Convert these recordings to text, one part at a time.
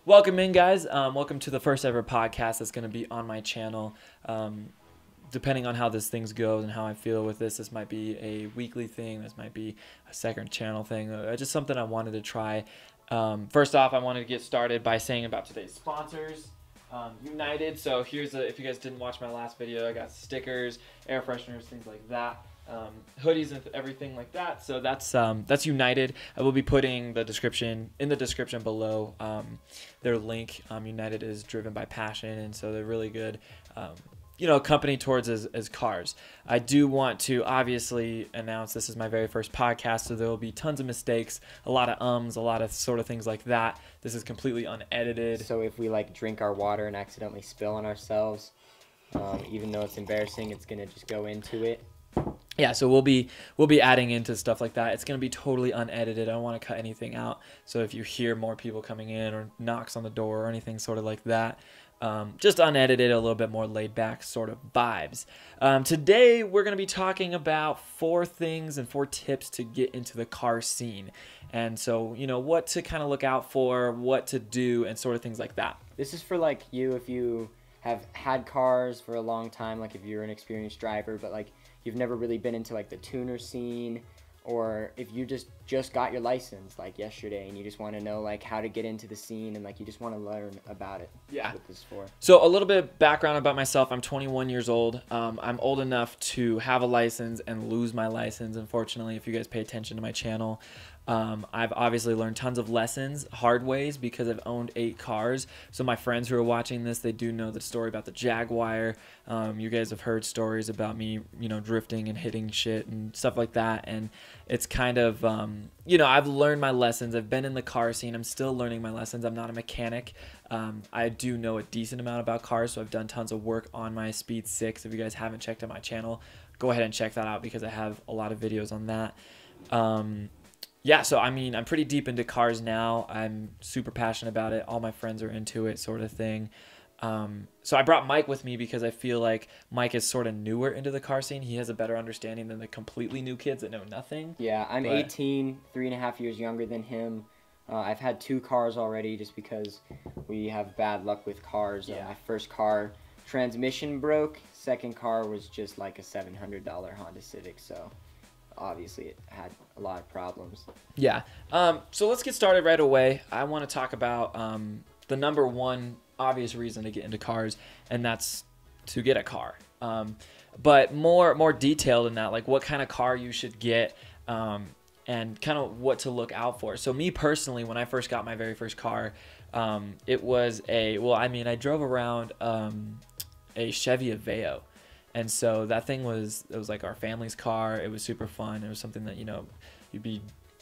Welcome in, guys. Welcome to the first ever podcast that's going to be on my channel. Depending on how this things goes and how I feel with this might be a weekly thing. This might be a second channel thing. Just something I wanted to try. First off, I wanted to get started by saying about today's sponsors. United. So here's if you guys didn't watch my last video, I got stickers, air fresheners, things like that. Hoodies and everything like that. So that's United. I will be putting the description in the description below. Their link. United is driven by passion, and so they're really good. Company towards as cars. I do want to obviously announce this is my very first podcast, so there will be tons of mistakes, a lot of a lot of sort of things like that. This is completely unedited. So if we drink our water and accidentally spill on ourselves, even though it's embarrassing, it's gonna just go into it. Yeah, so we'll be adding into stuff like that. It's gonna be totally unedited. I don't want to cut anything out. So if you hear more people coming in or knocks on the door or anything sort of like that, just unedited, a little bit more laid back sort of vibes. Today we're going to be talking about 4 things and 4 tips to get into the car scene. And so, what to kind of look out for, what to do, and sort of things like that. This is for you if you have had cars for a long time, if you're an experienced driver, but you've never really been into the tuner scene, or if you just got your license yesterday and you just want to know how to get into the scene and you just want to learn about it. Yeah. That's what this is for. So a little bit of background about myself. I'm 21 years old. I'm old enough to have a license and lose my license, unfortunately, if you guys pay attention to my channel. I've obviously learned tons of lessons hard ways because I've owned 8 cars. So my friends who are watching this, they do know the story about the Jaguar. You guys have heard stories about me, drifting and hitting shit and stuff like that. And it's kind of, I've learned my lessons. I've been in the car scene. I'm still learning my lessons. I'm not a mechanic. I do know a decent amount about cars, so I've done tons of work on my Speed 6. If you guys haven't checked out my channel, go ahead and check that out because I have a lot of videos on that. Yeah, so I'm pretty deep into cars now. I'm super passionate about it. All my friends are into it, sort of thing. So I brought Mike with me because I feel like Mike is sort of newer into the car scene. He has a better understanding than the completely new kids that know nothing. Yeah, I'm 18, 3.5 years younger than him. I've had 2 cars already just because we have bad luck with cars. Yeah. My first car, transmission broke. Second car was just a $700 Honda Civic, so obviously it had a lot of problems. Yeah. So let's get started right away. I want to talk about the number one obvious reason to get into cars, and that's to get a car. But more detailed than that, what kind of car you should get, and kind of what to look out for. So me personally, when I first got my very first car, it was I drove around a Chevy Aveo. And so that thing was our family's car. It was super fun. It was something that, you'd be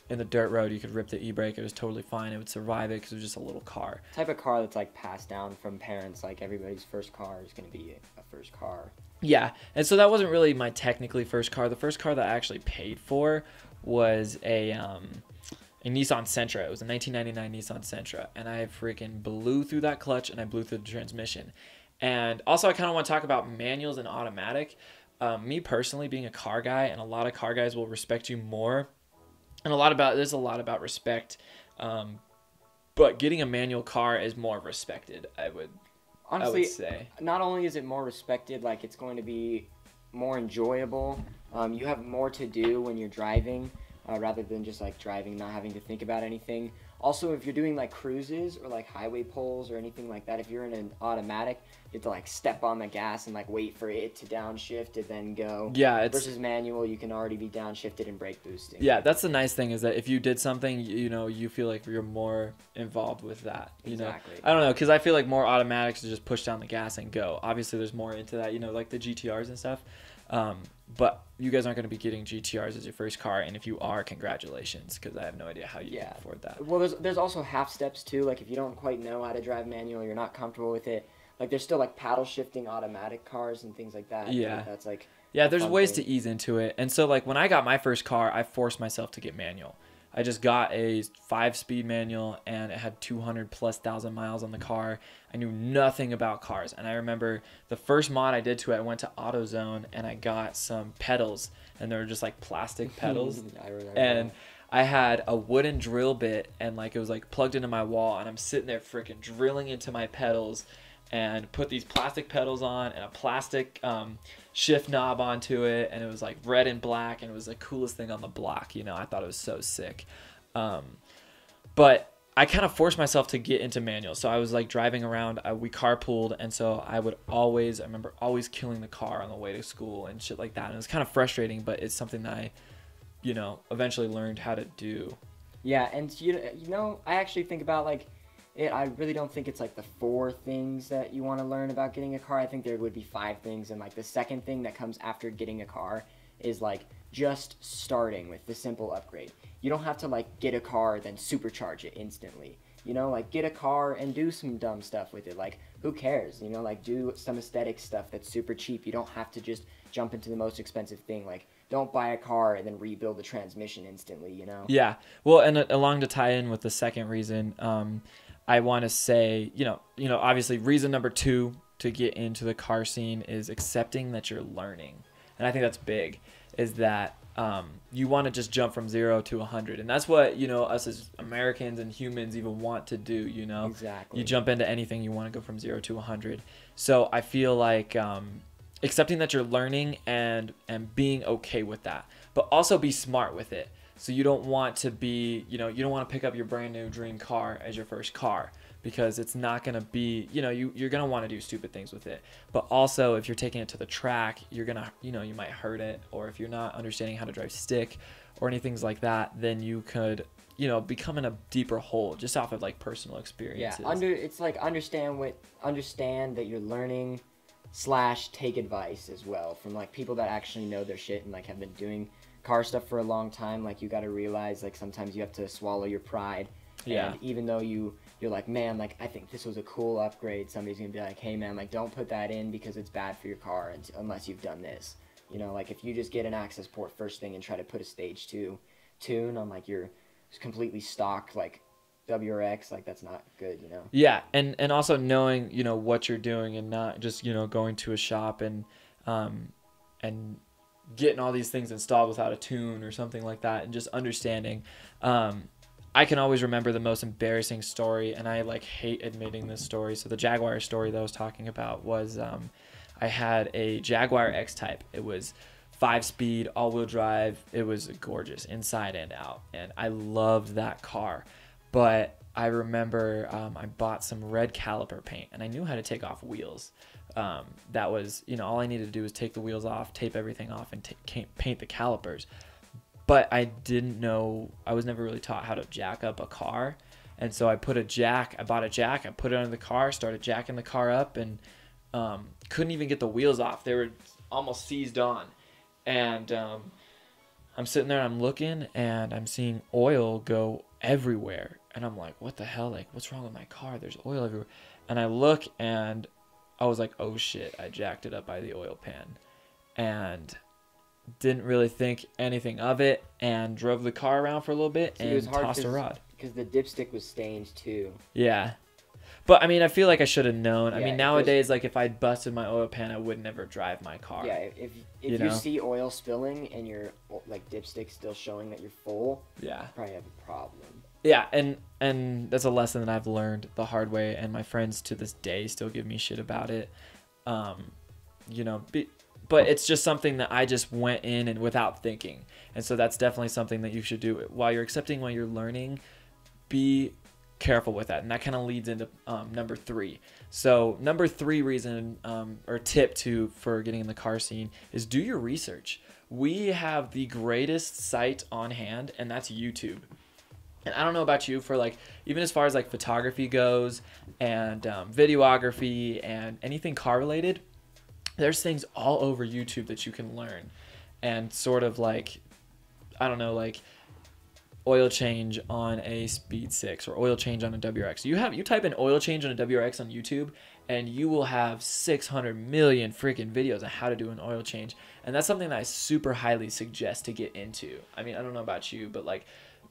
in the dirt road, you could rip the e-brake. It was totally fine. It would survive it because it was just a little car. Type of car that's passed down from parents. Everybody's first car is going to be a first car. Yeah. And so that wasn't really my technically first car. The first car that I actually paid for was a Nissan Sentra. It was a 1999 Nissan Sentra. And I freaking blew through that clutch and I blew through the transmission. And also I kind of want to talk about manuals and automatic. Me personally, being a car guy, and a lot of car guys will respect you more. And there's a lot about respect. But getting a manual car is more respected, Honestly, I would say. Not only is it more respected, it's going to be more enjoyable. You have more to do when you're driving, rather than just driving, not having to think about anything. Also, if you're doing cruises or highway pulls or anything like that, if you're in an automatic, you have to step on the gas and wait for it to downshift and then go. Yeah, versus manual, you can already be downshifted and brake boosting. Yeah, that's the nice thing is that if you did something, you feel like you're more involved with that. Exactly. I don't know, because I feel like more automatics is just push down the gas and go. Obviously, there's more into that, like the GTRs and stuff. But you guys aren't going to be getting GTRs as your first car, and if you are, congratulations, because I have no idea how you can afford that. Well, there's also half steps too. If you don't quite know how to drive manual, you're not comfortable with it. There's still paddle shifting automatic cars and things like that. Yeah, that's yeah. There's ways to ease into it, and so when I got my first car, I forced myself to get manual. I just got a 5-speed manual, and it had 200,000+ miles on the car. I knew nothing about cars, and I remember the first mod I did to it, I went to AutoZone, and I got some pedals, and they were just plastic pedals. I remember and I had a wooden drill bit and like it was like plugged into my wall, and I'm sitting there freaking drilling into my pedals, and put these plastic pedals on and a plastic shift knob onto it, and it was like red and black, and it was the coolest thing on the block. You know, I thought it was so sick. But I kind of forced myself to get into manual. So I was like driving around, we carpooled, and so I remember always killing the car on the way to school and shit like that. And it was kind of frustrating, but it's something that I, you know, eventually learned how to do. Yeah, and you know, I actually think about like it. I really don't think it's like the 4 things that you want to learn about getting a car. I think there would be 5 things, and like the second thing that comes after getting a car is like just starting with the simple upgrade. You don't have to like get a car then supercharge it instantly. You know, like get a car and do some dumb stuff with it. Like who cares? You know, like do some aesthetic stuff that's super cheap. You don't have to just jump into the most expensive thing. Like don't buy a car and then rebuild the transmission instantly, you know? Yeah. Well, and along to tie in with the second reason, I want to say, you know, obviously reason number 2 to get into the car scene is accepting that you're learning. And I think that's big, is that you want to just jump from 0 to 100. And that's what, you know, us as Americans and humans even want to do, you know? Exactly. You jump into anything, you want to go from 0 to 100. So I feel like accepting that you're learning and being okay with that, but also be smart with it. So you don't want to be, you know, you don't want to pick up your brand new dream car as your first car, because it's not going to be, you know, you're going to want to do stupid things with it. But also if you're taking it to the track, you're going to, you know, you might hurt it. Or if you're not understanding how to drive stick or anything like that, then you could, you know, become in a deeper hole just off of like personal experiences. Yeah, it's like understand that you're learning / take advice as well from like people that actually know their shit and like have been doing car stuff for a long time. Like you got to realize like sometimes you have to swallow your pride. Yeah. And even though you're like, man, like I think this was a cool upgrade, somebody's gonna be like, hey man, like don't put that in because it's bad for your car unless you've done this. You know, like if you just get an access port first thing and try to put a stage 2 tune on like your completely stock like WRX, like that's not good, you know? Yeah, and also knowing, you know, what you're doing and not just, you know, going to a shop and getting all these things installed without a tune or something like that, and just understanding. I can always remember the most embarrassing story, and I like hate admitting this story. So the Jaguar story that I was talking about was I had a Jaguar X-Type. It was 5-speed, all-wheel drive. It was gorgeous inside and out, and I loved that car. But I remember I bought some red caliper paint, and I knew how to take off wheels. That was, you know, all I needed to do was take the wheels off, tape everything off, and paint the calipers. But I didn't know, I was never really taught how to jack up a car. And so I bought a jack, I put it under the car, started jacking the car up, and couldn't even get the wheels off. They were almost seized on. And I'm sitting there and I'm looking, and I'm seeing oil go everywhere. And I'm like, what the hell? Like, what's wrong with my car? There's oil everywhere. And I look, and I was like, oh shit, I jacked it up by the oil pan. And didn't really think anything of it, and drove the car around for a little bit and tossed a rod. Because the dipstick was stained too. Yeah. But I mean, I feel like I should have known. Yeah, I mean, nowadays, like if I'd busted my oil pan, I would never drive my car. Yeah, if you see oil spilling and your like dipstick still showing that you're full, yeah, you probably have a problem. Yeah, and that's a lesson that I've learned the hard way, and my friends to this day still give me shit about it. You know, but it's just something that I just went in and without thinking. And so that's definitely something that you should do while you're accepting, while you're learning. Be careful with that. And that kind of leads into number 3. So number 3 reason or tip for getting in the car scene is do your research. We have the greatest site on hand, and that's YouTube. And I don't know about you, for like, even as far as like photography goes and videography and anything car related, there's things all over YouTube that you can learn. And sort of like, I don't know, like oil change on a Speed 6 or oil change on a WRX. You type in oil change on a WRX on YouTube, and you will have 600 million freaking videos on how to do an oil change. And that's something that I super highly suggest to get into. I mean, I don't know about you, but like,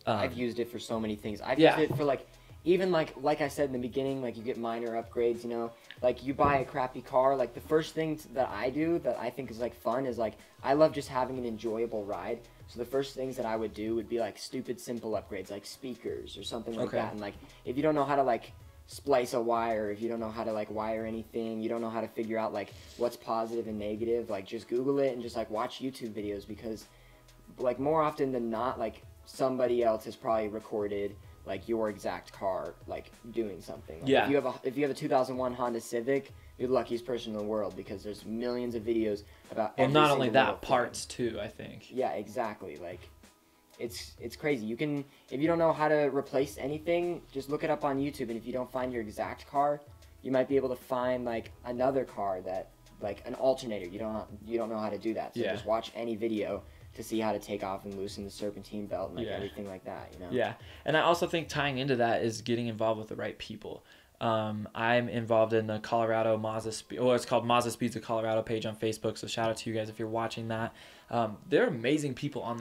I've used it for so many things. I've used it for like even like I said in the beginning, like you get minor upgrades, you know, like you buy a crappy car, like the first thing that I do that I think is like fun is like I love just having an enjoyable ride. So the first things that I would do would be like stupid simple upgrades, like speakers or something like that. And like if you don't know how to like splice a wire, if you don't know how to like wire anything, you don't know how to figure out like what's positive and negative, like just Google it and just like watch YouTube videos, because like more often than not, like somebody else has probably recorded like your exact car like doing something. Like, yeah. If you have a 2001 Honda Civic, you're the luckiest person in the world, because there's millions of videos about. Well, every not only single that, little thing. parts too, I think. Yeah, exactly. Like, it's crazy. You can, if you don't know how to replace anything, just look it up on YouTube, and if you don't find your exact car, you might be able to find like another car that, like an alternator. You don't know how to do that. So Yeah. just watch any video to see how to take off and loosen the serpentine belt and like everything like that, you know? Yeah, and I also think tying into that is getting involved with the right people. I'm involved in the Colorado Mazda it's called Mazda Speeds of Colorado page on Facebook, so shout out to you guys if you're watching that. They're amazing people on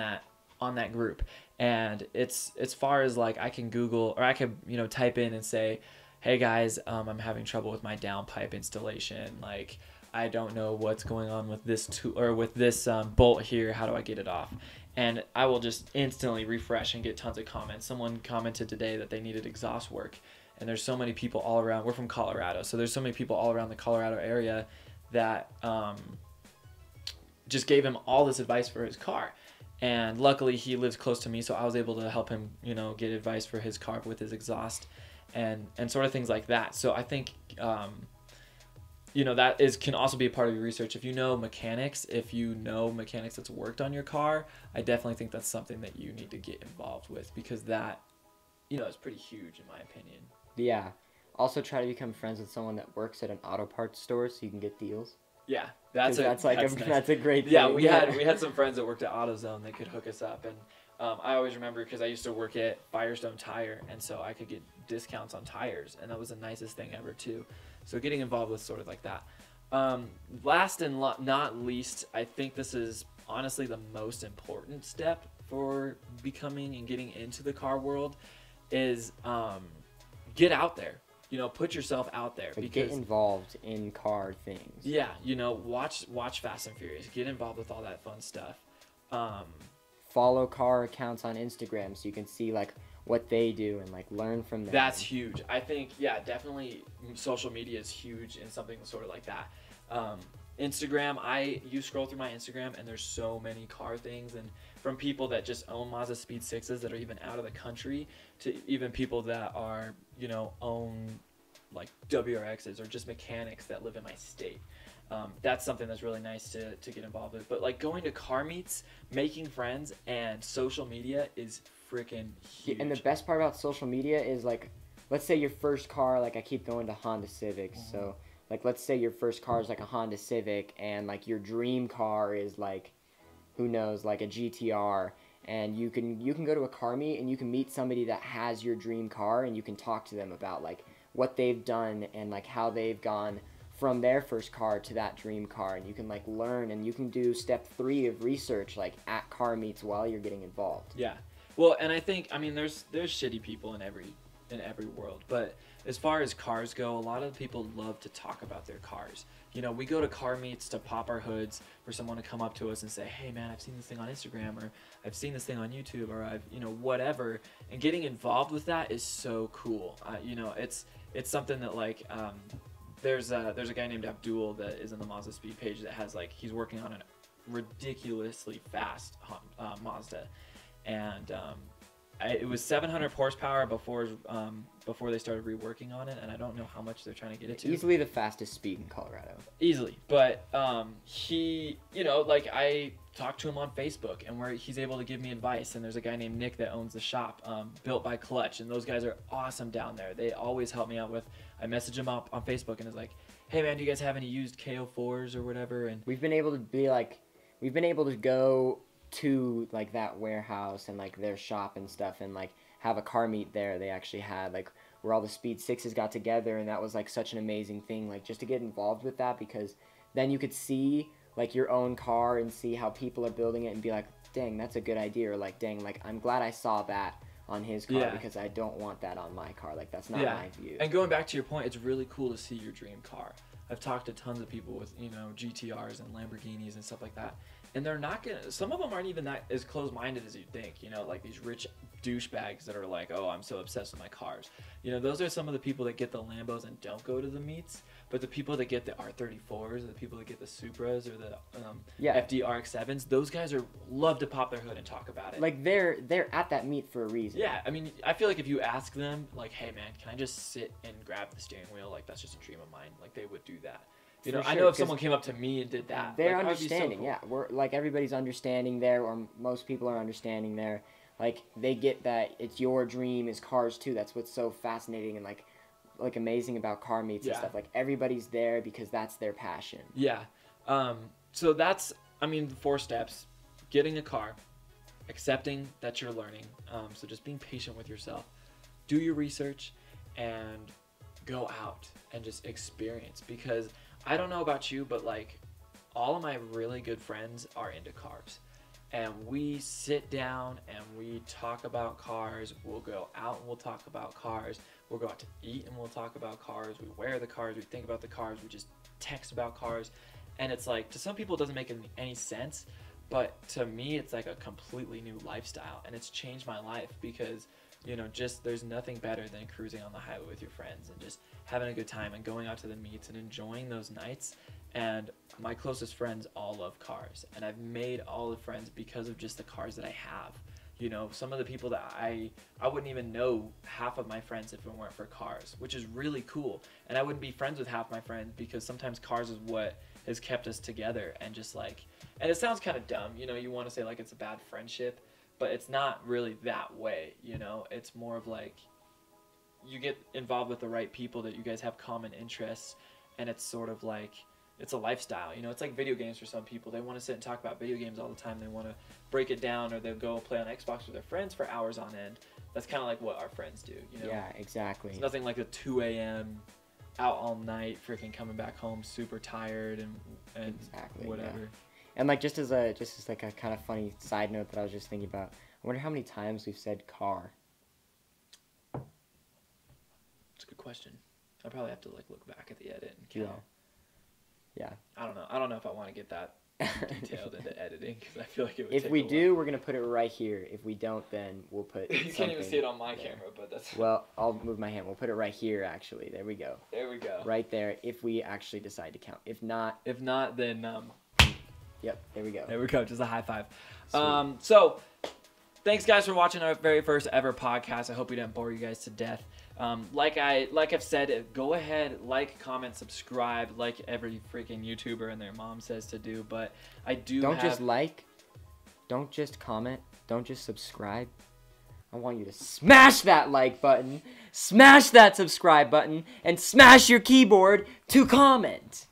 that group, and it's as far as like I can Google, or I could, you know, type in and say, hey guys, I'm having trouble with my downpipe installation, like I don't know what's going on with this with this bolt here. How do I get it off? And I will just instantly refresh and get tons of comments. Someone commented today that they needed exhaust work, and there's so many people all around. We're from Colorado, so there's so many people all around the Colorado area that just gave him all this advice for his car. And luckily he lives close to me, so I was able to help him, you know, get advice for his car with his exhaust and sort of things like that. So I think you know, that can also be a part of your research. If you know mechanics, that's worked on your car, I definitely think that's something that you need to get involved with, because that, you know, is pretty huge in my opinion. Yeah. Also try to become friends with someone that works at an auto parts store so you can get deals. Yeah, that's a great thing. Yeah, we had some friends that worked at AutoZone that could hook us up, and I always remember because I used to work at Firestone Tire, and so I could get discounts on tires, and that was the nicest thing ever too. So getting involved with sort of like that. Last and not least, I think this is honestly the most important step for becoming and getting into the car world is get out there. You know, put yourself out there. Like, get involved in car things. Yeah, you know, watch Fast and Furious. Get involved with all that fun stuff. Follow car accounts on Instagram so you can see like what they do and like learn from them. That's huge. I think, yeah, definitely social media is huge in something sort of like that. Instagram, you scroll through my Instagram and there's so many car things, and from people that just own Mazda Speed 6s that are even out of the country to even people that are, you know, own like WRXs or just mechanics that live in my state. That's something that's really nice to get involved with. But like going to car meets, making friends, and social media is freaking huge. And the best part about social media is like, let's say your first car, like I keep going to Honda Civics, so like let's say your first car is like a Honda Civic, and like your dream car is like, who knows, like a GTR, and you can go to a car meet and you can meet somebody that has your dream car, and you can talk to them about like what they've done and like how they've gone from their first car to that dream car, and you can like learn, and you can do step 3 of research like at car meets while you're getting involved. Yeah. Well, and I think, I mean, there's shitty people in every world, but as far as cars go, a lot of people love to talk about their cars. You know, we go to car meets to pop our hoods for someone to come up to us and say, hey man, I've seen this thing on Instagram, or I've seen this thing on YouTube, or I've, you know, whatever. And getting involved with that is so cool. You know, it's something that like, there's a guy named Abdul that is in the Mazda Speed page that has like, he's working on a ridiculously fast Mazda, and it was 700 horsepower before they started reworking on it, and I don't know how much they're trying to get it to. Easily the fastest speed in Colorado. Easily, but he, you know, like I talked to him on Facebook, and he's able to give me advice. And there's a guy named Nick that owns the shop, Built by Clutch, and those guys are awesome down there. They always help me out with. I message him up on Facebook, and it's like, hey man, do you guys have any used KO4s or whatever? And we've been able to go to like that warehouse and like their shop and stuff, and like have a car meet there. They actually had like where all the Speed 6s got together, and that was like such an amazing thing, like just to get involved with that, because then you could see like your own car and see how people are building it and be like, dang, that's a good idea, or like, dang, like I'm glad I saw that on his car Yeah. because I don't want that on my car. Like, that's not Yeah. my view. And going back to your point, it's really cool to see your dream car. I've talked to tons of people with, you know, GTRs and Lamborghinis and stuff like that. And they're not gonna, some of them aren't even that as close-minded as you think, you know, like these rich douchebags that are like, oh, I'm so obsessed with my cars. You know, those are some of the people that get the Lambos and don't go to the meets. But the people that get the R34s, or the people that get the Supras or the FD-RX-7s, those guys love to pop their hood and talk about it. Like, they're at that meet for a reason. Yeah, I mean, I feel like if you ask them, like, hey, man, can I just sit and grab the steering wheel? Like, that's just a dream of mine. Like, they would do that. You know, For I sure, know if 'cause someone came up to me and did that, they're like, that would be so understanding. cool. Yeah, we're like, everybody's understanding there, or most people are understanding there. Like, they get that it's your dream is cars too. That's what's so fascinating and like amazing about car meets and Yeah. stuff. Like, everybody's there because that's their passion. Yeah. So that's, I mean, the 4 steps: getting a car, accepting that you're learning. So just being patient with yourself, do your research, and go out and just experience. Because I don't know about you, but like, all of my really good friends are into cars. And we sit down and we talk about cars. We'll go out and we'll talk about cars. We'll go out to eat and we'll talk about cars. We wear the cars. We think about the cars. We just text about cars. And it's like, to some people it doesn't make any sense, but to me it's like a completely new lifestyle. And it's changed my life because, you know, just there's nothing better than cruising on the highway with your friends and just having a good time and going out to the meets and enjoying those nights. And my closest friends all love cars, and I've made all the friends because of just the cars that I have. You know, some of the people that I wouldn't even know half of my friends if it weren't for cars, which is really cool. And I wouldn't be friends with half my friends because sometimes cars is what has kept us together. And just like, and it sounds kind of dumb, you know, you want to say like it's a bad friendship, but it's not really that way, you know. It's more of like, you get involved with the right people that you guys have common interests, and it's sort of like, it's a lifestyle, you know. It's like video games for some people. They want to sit and talk about video games all the time. They want to break it down, or they'll go play on Xbox with their friends for hours on end. That's kind of like what our friends do, you know. Yeah, exactly. It's nothing like a 2 a.m. out all night, freaking coming back home super tired and Exactly, whatever. yeah. And like, just as like a kind of funny side note that I was just thinking about, I wonder how many times we've said car. It's a good question. I probably have to like look back at the edit and Yeah. count. Yeah. I don't know if I want to get that detailed into editing, because I feel like it would If take we a while. do, we're gonna put it right here. If we don't, then we'll put You can't even something see it on my there. camera, but that's Well, I'll move my hand. We'll put it right here, actually. There we go. there we go. Right there, if we actually decide to count. If not, If not, then yep, there we go. there we go. Just a high five. Sweet. So thanks guys for watching our very first ever podcast. I hope we didn't bore you guys to death. Like I've said, go ahead, like, comment, subscribe, like every freaking YouTuber and their mom says to do. But I do Don't have, just like, don't just comment, don't just subscribe. I want you to smash that like button, smash that subscribe button, and smash your keyboard to comment.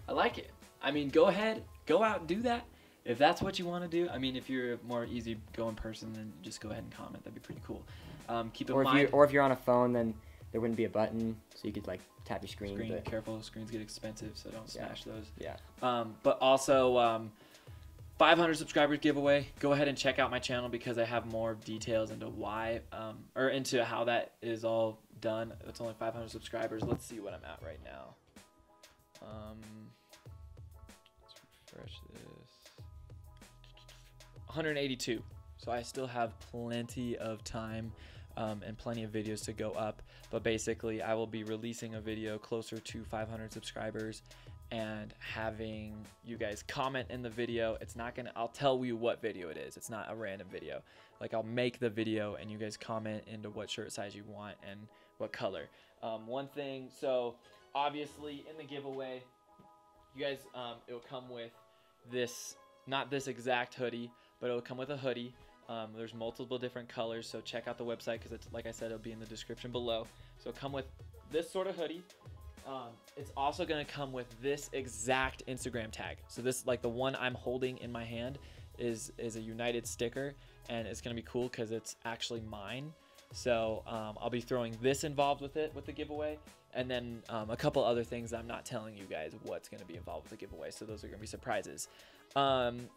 I like it. I mean, go ahead, go out and do that. If that's what you want to do. I mean, if you're a more easy-going person, then just go ahead and comment. That'd be pretty cool. Keep in mind, Or if you're on a phone, then there wouldn't be a button, so you could like tap your screen. But careful, screens get expensive, so don't smash those. yeah. But also, 500 subscribers giveaway. Go ahead and check out my channel because I have more details into why, or into how that is all done. It's only 500 subscribers. Let's see what I'm at right now. Let's refresh this. 182. So I still have plenty of time and plenty of videos to go up. But basically, I will be releasing a video closer to 500 subscribers and having you guys comment in the video. It's not gonna, I'll tell you what video it is. It's not a random video. Like, I'll make the video and you guys comment into what shirt size you want and what color. One thing, so obviously in the giveaway, you guys, it'll come with this, not this exact hoodie, but it'll come with a hoodie. There's multiple different colors, so check out the website because it's, like I said, it'll be in the description below. So it'll come with this sort of hoodie. It's also going to come with this exact Instagram tag. So this, like the one I'm holding in my hand, is a United sticker, and it's going to be cool because it's actually mine. So I'll be throwing this involved with it, with the giveaway, and then a couple other things I'm not telling you guys what's going to be involved with the giveaway. So those are going to be surprises.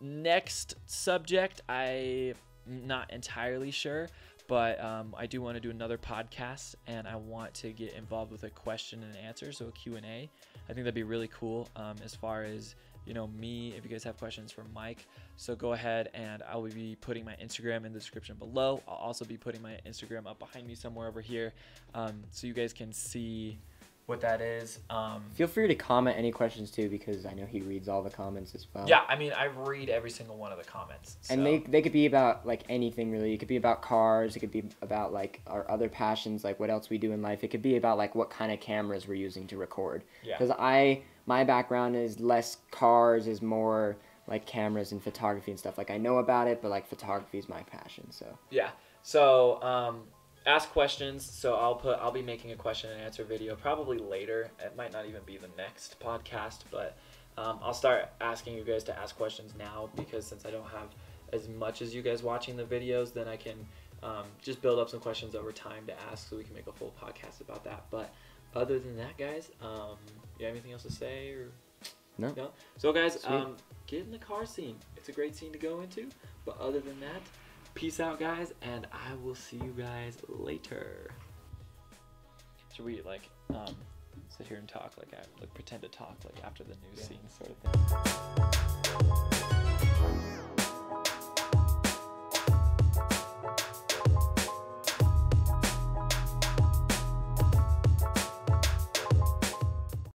Next subject, I'm not entirely sure, But I do want to do another podcast, and I want to get involved with a question and answer, so a Q&A. I think that'd be really cool as far as, you know, me, if you guys have questions for Mike. So go ahead, and I will be putting my Instagram in the description below. I'll also be putting my Instagram up behind me somewhere over here, so you guys can see what that is. Feel free to comment any questions too, because I know he reads all the comments as well. Yeah, I mean, I read every single one of the comments. So. And they could be about like anything really. It could be about cars. It could be about like our other passions, like what else we do in life. It could be about like what kind of cameras we're using to record. Yeah. Because my background is less cars, is more like cameras and photography and stuff. Like I know about it, but like photography is my passion. So. Yeah. So ask questions. So I'll be making a question and answer video probably later. It might not even be the next podcast, but I'll start asking you guys to ask questions now, because since I don't have as much as you guys watching the videos, then I can just build up some questions over time to ask, so we can make a full podcast about that. But other than that, guys, you have anything else to say? Or No. So guys, get in the car scene. It's a great scene to go into. But other than that, peace out, guys, and I will see you guys later. Should we like sit here and talk, like pretend to talk like after the news scene sort of thing?